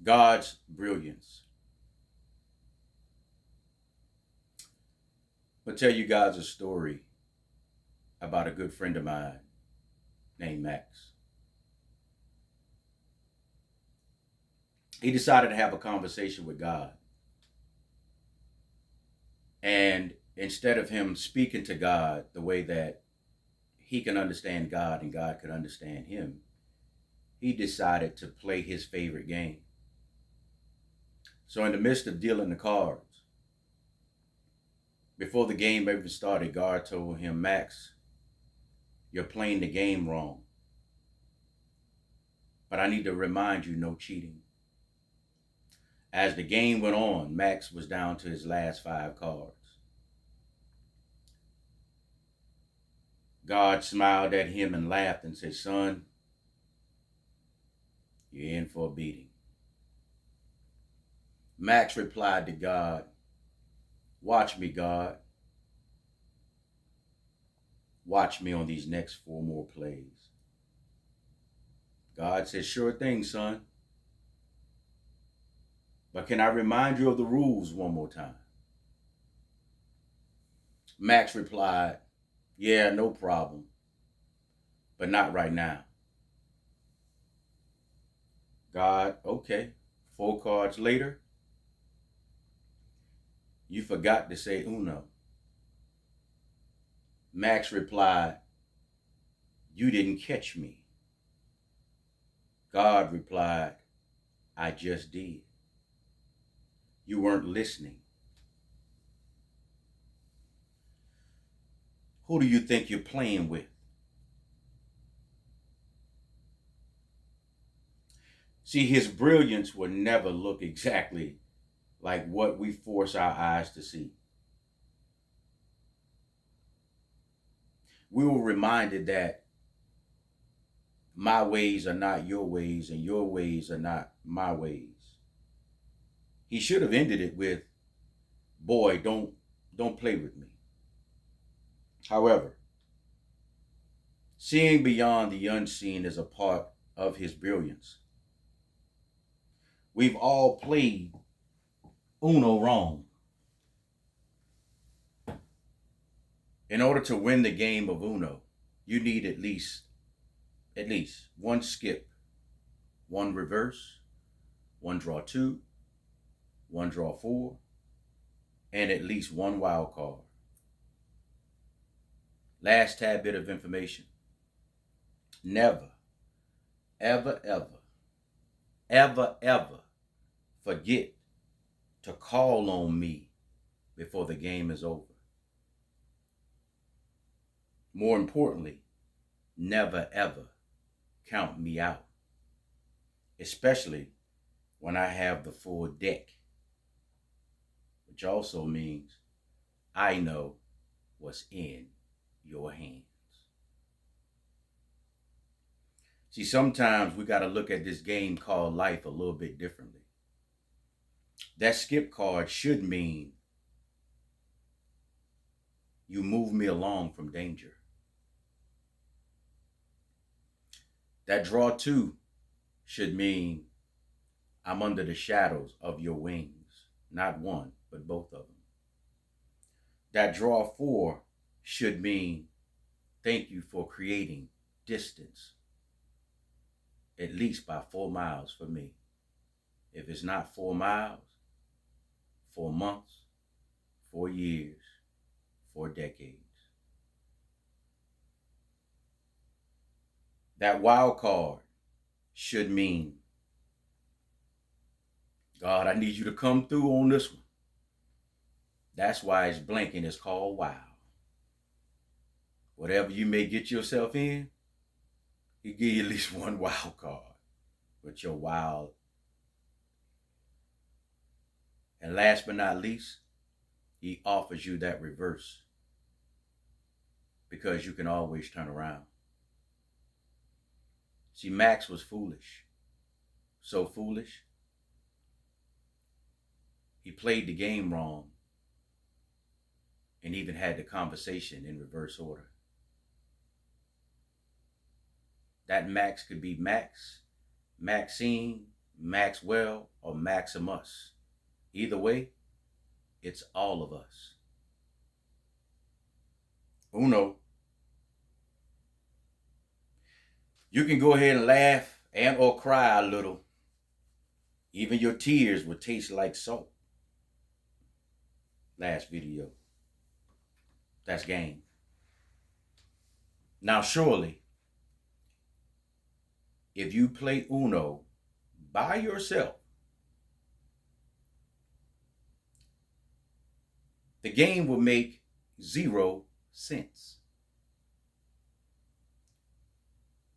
God's brilliance. I'll tell you guys a story about a good friend of mine named Max. He decided to have a conversation with God. And instead of him speaking to God the way that he can understand God and God could understand him, he decided to play his favorite game. So in the midst of dealing the cards, before the game ever started, God told him, Max, you're playing the game wrong. But I need to remind you, no cheating. As the game went on, Max was down to his last 5 cards. God smiled at him and laughed and said, son, you're in for a beating. Max replied to God, watch me, God. Watch me on these next 4 more plays. God said, sure thing, son. But can I remind you of the rules one more time? Max replied, yeah, no problem, but not right now. God, okay. 4 cards later, you forgot to say uno. Max replied, you didn't catch me. God replied, I just did. You weren't listening. Who do you think you're playing with? See, his brilliance will never look exactly like what we force our eyes to see. We were reminded that my ways are not your ways and your ways are not my ways. He should have ended it with, boy, don't play with me. However, seeing beyond the unseen is a part of his brilliance. We've all played Uno wrong. In order to win the game of Uno, you need at least 1 skip, 1 reverse, 1 draw 2, 1 draw 4, and at least 1 wild card. Last tad bit of information. Never, ever, ever, ever, ever forget to call on me before the game is over. More importantly, never, ever count me out, especially when I have the full deck, which also means I know what's in your hands. See, sometimes we got to look at this game called life a little bit differently. That skip card should mean you move me along from danger. That draw 2 should mean I'm under the shadows of your wings, not one, but both of them. That draw 4 should mean thank you for creating distance, at least by 4 miles for me. If it's not 4 miles, 4 months, 4 years, 4 decades. That wild card should mean, God, I need you to come through on this one. That's why it's blinking. It's called wild. Whatever you may get yourself in, he give you at least 1 wild card. But you're wild. And last but not least, he offers you that reverse, because you can always turn around. See, Max was foolish. So foolish, he played the game wrong and even had the conversation in reverse order. That Max could be Max, Maxine, Maxwell or Maximus. Either way, it's all of us. Uno. You can go ahead and laugh and or cry a little. Even your tears will taste like salt. Last video. That's game. Now surely, if you play Uno by yourself, the game will make 0 sense.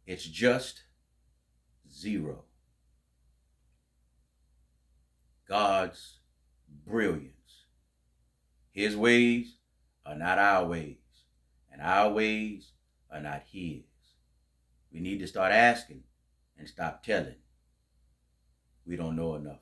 It's just 0. God's brilliance. His ways are not our ways, and our ways are not his. We need to start asking and stop telling. We don't know enough.